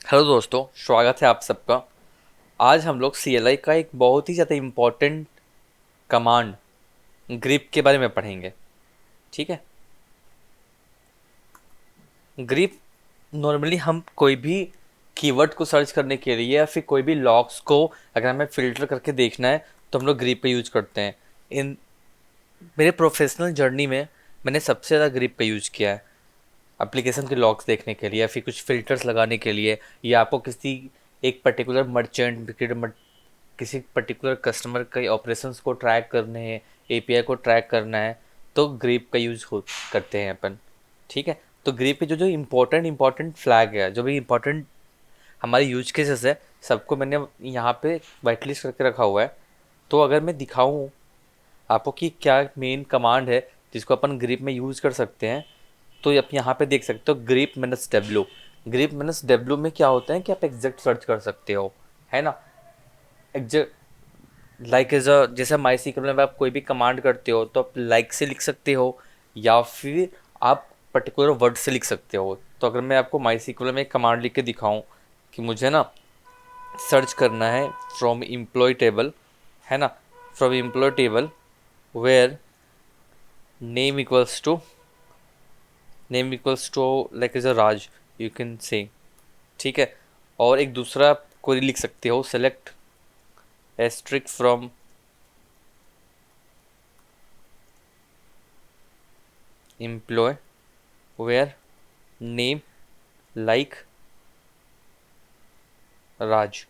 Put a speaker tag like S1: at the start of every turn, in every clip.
S1: Hello दोस्तों, स्वागत है आप सबका। आज हम लोग CLI का एक बहुत ही ज़्यादा इम्पोर्टेंट कमांड ग्रिप के बारे में पढ़ेंगे। ठीक है। ग्रिप नॉर्मली हम कोई भी कीवर्ड को सर्च करने के लिए या फिर कोई भी लॉग्स को अगर हमें फ़िल्टर करके देखना है तो हम लोग ग्रिप का यूज करते हैं। इन मेरे प्रोफेशनल जर्नी में मैंने सबसे ज़्यादा ग्रिप का यूज किया है एप्लीकेशन के लॉग्स देखने के लिए या फिर कुछ फ़िल्टर्स लगाने के लिए, या आपको किसी एक पर्टिकुलर मर्चेंट किसी पर्टिकुलर कस्टमर के ऑपरेशंस को ट्रैक करने हैं, एपीआई को ट्रैक करना है, तो ग्रिप का यूज़ हो करते हैं अपन। ठीक है। तो ग्रिप पे जो जो इम्पोर्टेंट फ्लैग है, जो भी इम्पोर्टेंट हमारे यूज केसेस है, सबको मैंने यहाँ पे वाइट लिस्ट करके रखा हुआ है। तो अगर मैं दिखाऊँ आपको कि क्या मेन कमांड है जिसको अपन ग्रिप में यूज़ कर सकते हैं, तो आप यहाँ पे देख सकते हो grip minus W. Grip minus W में क्या होता है कि आप एग्जैक्ट सर्च कर सकते हो, है ना। एग्जैक्ट लाइक एज अ जैसे माई सीक्वल में आप कोई भी कमांड करते हो तो आप लाइक से लिख सकते हो या फिर आप पर्टिकुलर वर्ड से लिख सकते हो। तो अगर मैं आपको माई सीक्वल में एक कमांड लिख के दिखाऊं कि मुझे ना सर्च करना है फ्रॉम एम्प्लॉय टेबल, है ना, from employ table where name equals to like as a Raj, you can say. ठीक है। और एक दूसरा कोई लिख सकते हो, select asterisk from employ where name like Raj.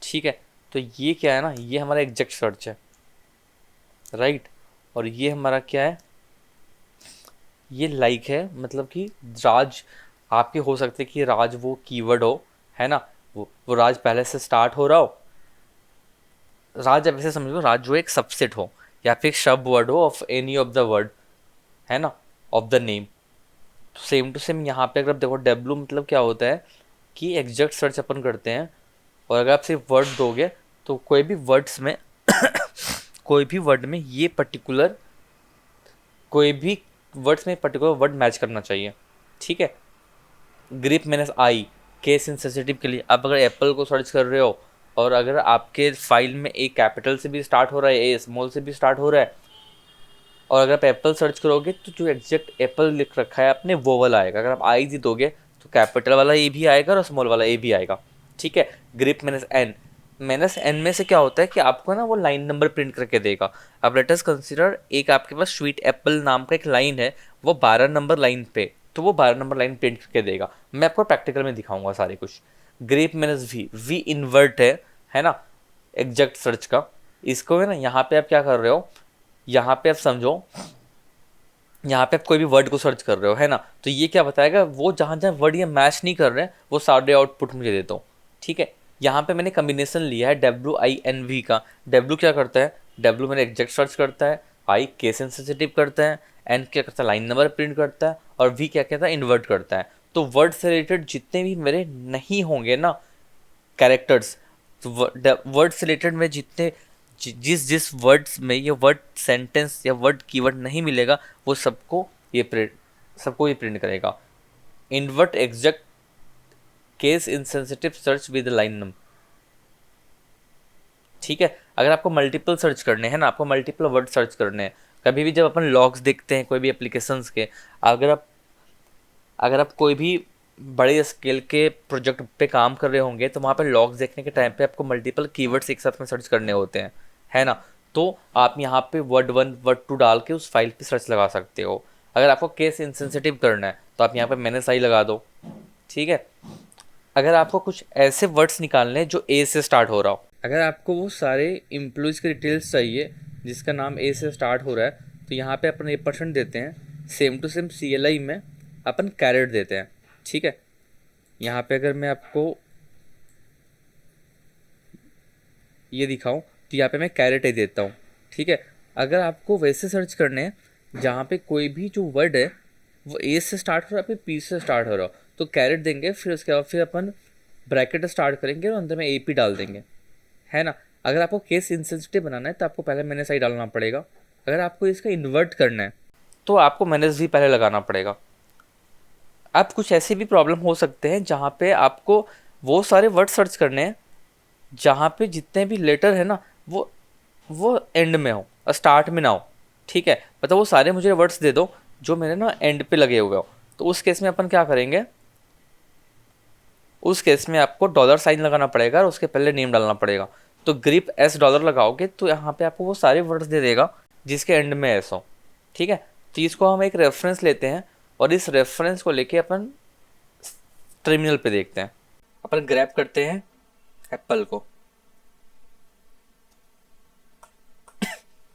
S1: ठीक है। तो ये क्या है ना, ये हमारा एग्जैक्ट सर्च है, राइट। और ये हमारा क्या है, ये लाइक है, मतलब कि राज आपके हो सकते कि राज वो कीवर्ड हो, है ना। वो राज पहले से स्टार्ट हो रहा हो। राज अब ऐसे समझो, राज जो एक सबसेट हो या फिर सब वर्ड हो of any of the word, है ना, of the name. Same to same यहाँ पे अगर देखो डब्लू मतलब क्या होता है कि एग्जैक्ट सर्च अपन करते हैं। और अगर आप सिर्फ वर्ड दोगे तो कोई भी वर्ड में ये पर्टिकुलर कोई भी वर्ड्स में पर्टिकुलर वर्ड मैच करना चाहिए। ठीक है। ग्रिप माइनस आई, केस इंसेंसिटिव के लिए आप अगर एप्पल को सर्च कर रहे हो और अगर आपके फाइल में ए कैपिटल से भी स्टार्ट हो रहा है, ए स्मॉल से भी स्टार्ट हो रहा है, और अगर आप एप्पल सर्च करोगे तो जो एग्जैक्ट एप्पल लिख रखा है आपने वो वाला आएगा। अगर आप आई जी दोगे तो कैपिटल वाला ए भी आएगा और स्मॉल वाला ए भी आएगा। ठीक है। Grep minus n, minus n में से क्या होता है कि आपको ना वो लाइन नंबर प्रिंट करके देगा। अब लेट अस कंसीडर एक आपके पास स्वीट एप्पल नाम का एक लाइन है, वो 12 नंबर लाइन पे, तो वो 12 नंबर लाइन प्रिंट करके देगा। मैं आपको प्रैक्टिकल में दिखाऊंगा सारे कुछ। Grep minus v, v invert है ना, एग्जैक्ट सर्च का। इसको है ना, यहाँ पे आप क्या कर रहे हो, यहाँ पे आप समझो, यहाँ पे आप कोई भी वर्ड को सर्च कर रहे हो, है ना, तो ये क्या बताएगा, वो जहाँ जहाँ वर्ड ये मैच नहीं कर रहे हैं वो सारे आउटपुट मुझे देता हूँ। ठीक है। यहाँ पे मैंने कम्बिनेशन लिया है WINV का। डब्ल्यू क्या करता है, डब्ल्यू मैंने एग्जैक्ट सर्च करता है, आई केस सेंसिटिव करता है, एन क्या करता है लाइन नंबर प्रिंट करता है, और वी क्या कहता है इन्वर्ट करता है। तो वर्ड से रिलेटेड जितने भी मेरे नहीं होंगे ना कैरेक्टर्स, तो वर्ड से रिलेटेड में जितने जिस जिस वर्ड्स में ये वर्ड सेंटेंस या वर्ड कीवर्ड नहीं मिलेगा वो सबको ये प्रिंट करेगा। Invert exact case insensitive search with line number. ठीक है। अगर आपको मल्टीपल सर्च करने हैं ना, आपको मल्टीपल वर्ड सर्च करने हैं, कभी भी जब अपन लॉग्स देखते हैं कोई भी एप्लीकेशंस के, अगर आप अगर आप कोई भी बड़े स्केल के प्रोजेक्ट पे काम कर रहे होंगे तो वहाँ पे लॉग्स देखने के टाइम पे आपको मल्टीपल कीवर्ड्स एक साथ में सर्च करने होते हैं, है ना। तो आप यहाँ पे वर्ड वन वर्ड टू डाल के उस फाइल पे सर्च लगा सकते हो। अगर आपको केस इंसेंसिटिव करना है तो आप यहाँ पे मैंने सही लगा दो। ठीक है। अगर आपको कुछ ऐसे वर्ड्स निकालने हैं जो ए से स्टार्ट हो रहा हो, अगर आपको वो सारे एम्प्लॉयज़ के डिटेल्स चाहिए जिसका नाम ए से स्टार्ट हो रहा है, तो यहाँ पे अपन 1% देते हैं। सेम टू सेम CLI में अपन कैरेट देते हैं। ठीक है। यहाँ पे अगर मैं आपको ये दिखाऊं तो यहाँ पे मैं कैरेट ही देता हूँ। ठीक है। अगर आपको वैसे सर्च करने हैं जहाँ पे कोई भी जो वर्ड है वो ए से स्टार्ट हो रहा है फिर पी से स्टार्ट हो रहा हो, तो कैरेट देंगे, फिर उसके बाद फिर अपन ब्रैकेट स्टार्ट करेंगे और अंदर में AP डाल देंगे, है ना। अगर आपको केस इंसेंसिटिव बनाना है तो आपको पहले मैंने सही डालना पड़ेगा। अगर आपको इसका इन्वर्ट करना है तो आपको मैनेज भी पहले लगाना पड़ेगा। अब कुछ ऐसे भी प्रॉब्लम हो सकते हैं जहाँ पे आपको वो सारे वर्ड सर्च करने हैं जहाँ पे जितने भी लेटर है ना वो एंड में हो और स्टार्ट में ना हो। ठीक है, मतलब वो सारे मुझे वर्ड्स दे दो जो मेरे ना एंड पे लगे हुए हो। तो उस केस में अपन क्या करेंगे, उस केस में आपको डॉलर साइन लगाना पड़ेगा और उसके पहले नेम डालना पड़ेगा। तो ग्रिप एस डॉलर लगाओगे तो यहाँ पे आपको वो सारे वर्ड्स दे देगा जिसके एंड में एस हो। ठीक है, तो इसको हम एक रेफरेंस लेते हैं और इस रेफरेंस को लेके अपन टर्मिनल पे देखते हैं। अपन ग्रैब करते हैं एप्पल को।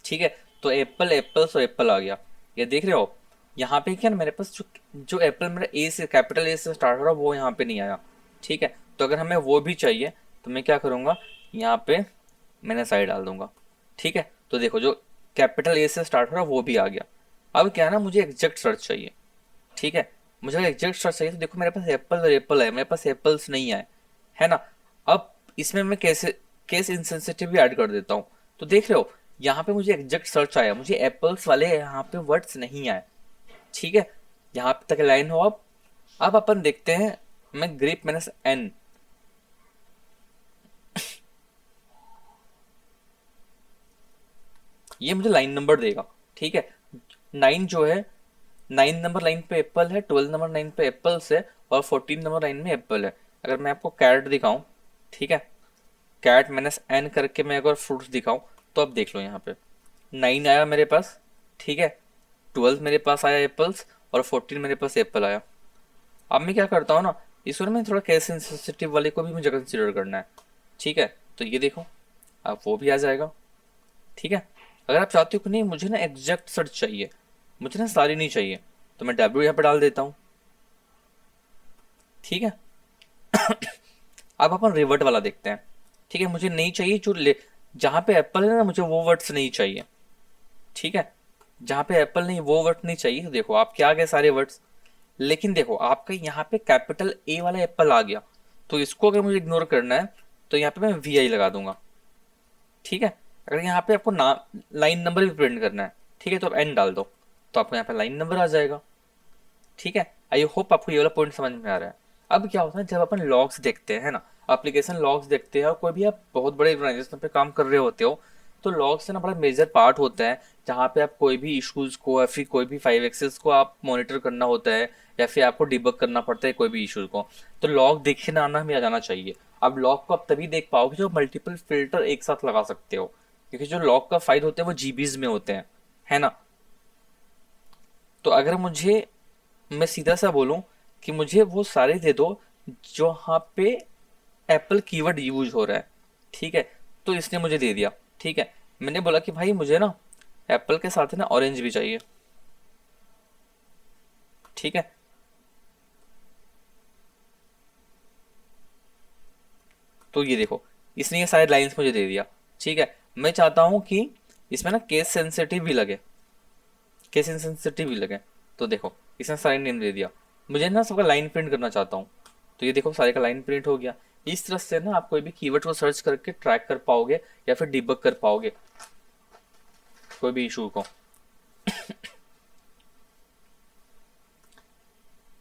S1: ठीक है, तो एप्पल एप्पल्स और एप्पल आ गया, ये देख रहे हो आप। यहाँ पे क्या ना मेरे पास जो जो एप्पल मेरा ए से कैपिटल ए से स्टार्ट हो रहा है वो यहाँ पे नहीं आया। ठीक है, तो अगर हमें वो भी चाहिए तो मैं क्या करूँगा, यहाँ पे मैंने साइड डाल दूंगा। ठीक है, तो देखो जो कैपिटल ए से स्टार्ट हो रहा है वो भी आ गया। अब क्या है ना, मुझे एग्जैक्ट सर्च चाहिए। ठीक है, मुझे अगर एग्जैक्ट सर्च चाहिए तो देखो मेरे पास एप्पल और एप्पल है, मेरे पास एप्पल्स नहीं आए, है ना। अब इसमें मैं कैसे केस इनसेंसिटिव भी ऐड कर देता हूँ। तो देख रहे हो यहाँ पे मुझे एग्जैक्ट सर्च आया, मुझे एप्पल्स वाले यहाँ पे वर्ड्स नहीं आए। ठीक है, यहाँ पे तक लाइन हो। अब अपन देखते हैं, मैं ग्रिप माइनस एन, ये मुझे लाइन नंबर देगा। ठीक है, 9 जो है, 9 नंबर लाइन पे एप्पल है, 12 नंबर लाइन पे एप्पल्स है और 14 नंबर लाइन में एप्पल है। अगर मैं आपको कैरेट दिखाऊं, ठीक है, कैट माइनस एन करके मैं अगर फ्रूट्स दिखाऊं तो अब देख लो यहाँ पे 9 आया मेरे पास। ठीक है, 12 मेरे पास आया एप्पल्स और 14 मेरे पास एप्पल आया। अब मैं क्या करता हूँ ना, इस बार में थोड़ा केस सेंसिटिव वाले को भी मुझे कंसिडर करना है। ठीक है, तो ये देखो अब वो भी आ जाएगा। ठीक है, अगर आप चाहते हो कि नहीं मुझे ना एग्जैक्ट सर्च चाहिए, मुझे ना सारी नहीं चाहिए, तो मैं डब्ल्यू यहाँ पे डाल देता हूँ। ठीक है, अब अपन रिवर्ट वाला देखते हैं। ठीक है, मुझे नहीं चाहिए जो जहाँ पे एप्पल है ना मुझे वो वर्ड्स नहीं चाहिए। ठीक है, जहाँ पे एप्पल नहीं वो वर्ड नहीं चाहिए। तो देखो आपके आ गए सारे वर्ड्स, लेकिन देखो आपका यहाँ पे कैपिटल ए वाला एप्पल आ गया। तो इसको अगर मुझे इग्नोर करना है तो यहाँ पे मैं वी आई लगा दूंगा। ठीक है, अगर यहाँ पे आपको नाम लाइन नंबर भी प्रिंट करना है, ठीक है, तो आप एन डाल दो तो आपको यहाँ पे लाइन नंबर आ जाएगा। ठीक है, आई होप आपको ये वाला पॉइंट समझ में आ रहा है। अब क्या होता है जब अपन लॉग्स देखते हैं ना, एप्लीकेशन लॉग्स देखते हैं और कोई भी आप बहुत बड़े ऑर्गेनाइजेशन पे काम कर रहे होते हो, तो लॉग से ना बड़ा मेजर पार्ट होता है जहाँ पे आप कोई भी इश्यूज को या फिर कोई भी 5 एक्सेस को आप मॉनिटर करना होता है या फिर आपको डिबग करना पड़ता है कोई भी इशू को। तो लॉग देखे ना आना हमें आ जाना चाहिए। अब लॉग को आप तभी देख पाओगे जो मल्टीपल फिल्टर एक साथ लगा सकते हो, क्योंकि जो लॉग का फाइल होते हैं वो जीबीज में होते हैं, है ना। तो अगर मुझे, मैं सीधा सा बोलूं कि मुझे वो सारे दे दो जो यहाँ पे एप्पल कीवर्ड यूज हो रहा है। ठीक है, तो इसने मुझे दे दिया। ठीक है, मैंने बोला कि भाई मुझे ना एप्पल के साथ है ना ऑरेंज भी चाहिए। ठीक है, तो ये देखो इसने ये सारे लाइंस मुझे दे दिया। ठीक है, मैं चाहता हूं कि इसमें ना केस सेंसिटिव भी लगे, केस इनसेंसिटिव भी लगे। तो देखो इसने सारे नेम दे दिया, मुझे ना सबका लाइन प्रिंट करना चाहता हूँ। तो ये देखो सारे का लाइन प्रिंट हो गया। इस तरह से ना आप कोई भी कीवर्ड को सर्च करके ट्रैक कर पाओगे या फिर डिबग कर पाओगे कोई भी इशू को।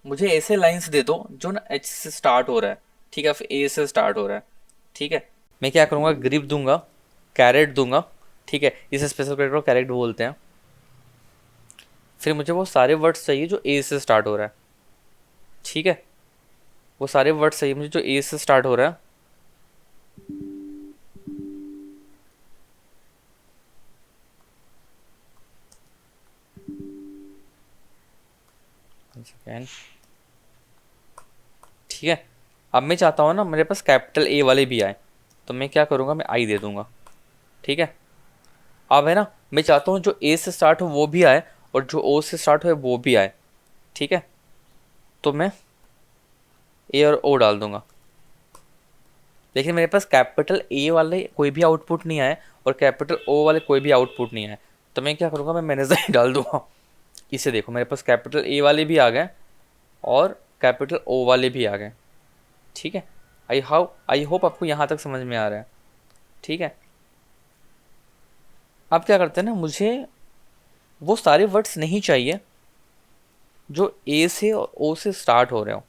S1: मुझे ऐसे लाइंस दे दो जो ना एच से स्टार्ट हो रहा है, ठीक है, फिर ए से स्टार्ट हो रहा है। ठीक है, मैं क्या करूँगा, ग्रिप दूंगा, कैरेट दूंगा। ठीक है, इसे स्पेशल कैरेक्टर को कैरेट बोलते हैं। फिर मुझे वो सारे वर्ड्स चाहिए जो ए से स्टार्ट हो रहा है। ठीक है, वो सारे वर्ड्स चाहिए मुझे जो ए से स्टार्ट हो रहा है। ठीक है, अब मैं चाहता हूँ ना मेरे पास कैपिटल ए वाले भी आए, तो मैं क्या करूँगा, मैं आई दे दूंगा। ठीक है, अब है ना मैं चाहता हूँ जो ए से स्टार्ट हो वो भी आए और जो ओ से स्टार्ट हो वो भी आए। ठीक है, तो मैं ए और ओ डाल दूंगा। लेकिन मेरे पास कैपिटल ए वाले कोई भी आउटपुट नहीं आए और कैपिटल ओ वाले कोई भी आउटपुट नहीं आए, तो मैं क्या करूँगा, मैं मैनेजर ही डाल दूंगा। इसे देखो मेरे पास कैपिटल ए वाले भी आ गए और कैपिटल ओ वाले भी आ गए। ठीक है, आई होप आपको यहाँ तक समझ में आ रहा है। ठीक है, अब क्या करते हैं ना, मुझे वो सारे वर्ड्स नहीं चाहिए जो ए से और ओ से स्टार्ट हो रहे हो।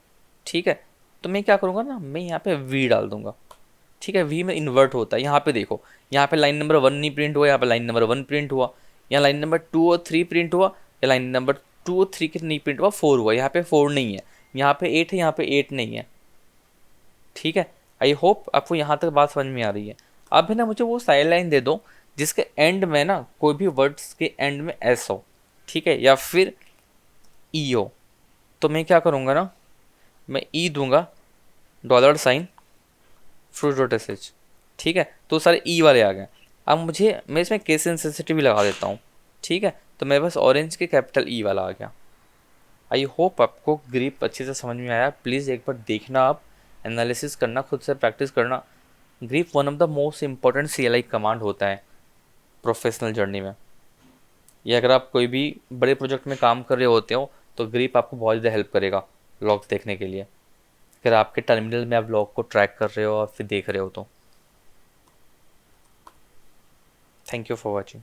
S1: ठीक है, तो मैं क्या करूँगा ना, मैं यहाँ पे वी डाल दूंगा। ठीक है, वी में इन्वर्ट होता है। यहाँ पे देखो, यहाँ पे लाइन नंबर 1 नहीं प्रिंट हुआ, यहाँ पे लाइन नंबर 1 प्रिंट हुआ, यहाँ लाइन नंबर 2 और 3 प्रिंट हुआ, या लाइन नंबर 2 और 3 के नहीं प्रिंट हुआ, 4 हुआ। यहाँ पे 4 नहीं है, यहाँ पे 8 है, यहाँ पे 8 नहीं है। ठीक है, आई होप आपको यहाँ तक बात समझ में आ रही है। अब है ना, मुझे वो साइड लाइन दे दो जिसके एंड में ना कोई भी वर्ड्स के एंड में एस हो, ठीक है, या फिर ई हो। तो मैं क्या करूँगा ना, मैं ई दूंगा, $साइन फ्रूट डॉट एस एच। ठीक है, तो सारे ई वाले आ गए। अब मैं इसमें केस सेंसिटिव लगा देता हूँ। ठीक है, तो मेरे पास ऑरेंज के कैपिटल ई वाला आ गया। आई होप आपको ग्रिप अच्छे से समझ में आया। प्लीज़ एक बार देखना, आप एनालिसिस करना, खुद से प्रैक्टिस करना। Grip one of the most important CLI command होता है प्रोफेशनल जर्नी में। ये अगर आप कोई भी बड़े प्रोजेक्ट में काम कर रहे होते हो तो ग्रिप आपको बहुत ज़्यादा हेल्प करेगा लॉग्स देखने के लिए, अगर आपके टर्मिनल में आप लॉग को ट्रैक कर रहे हो और फिर देख रहे हो तो। Thank you for watching.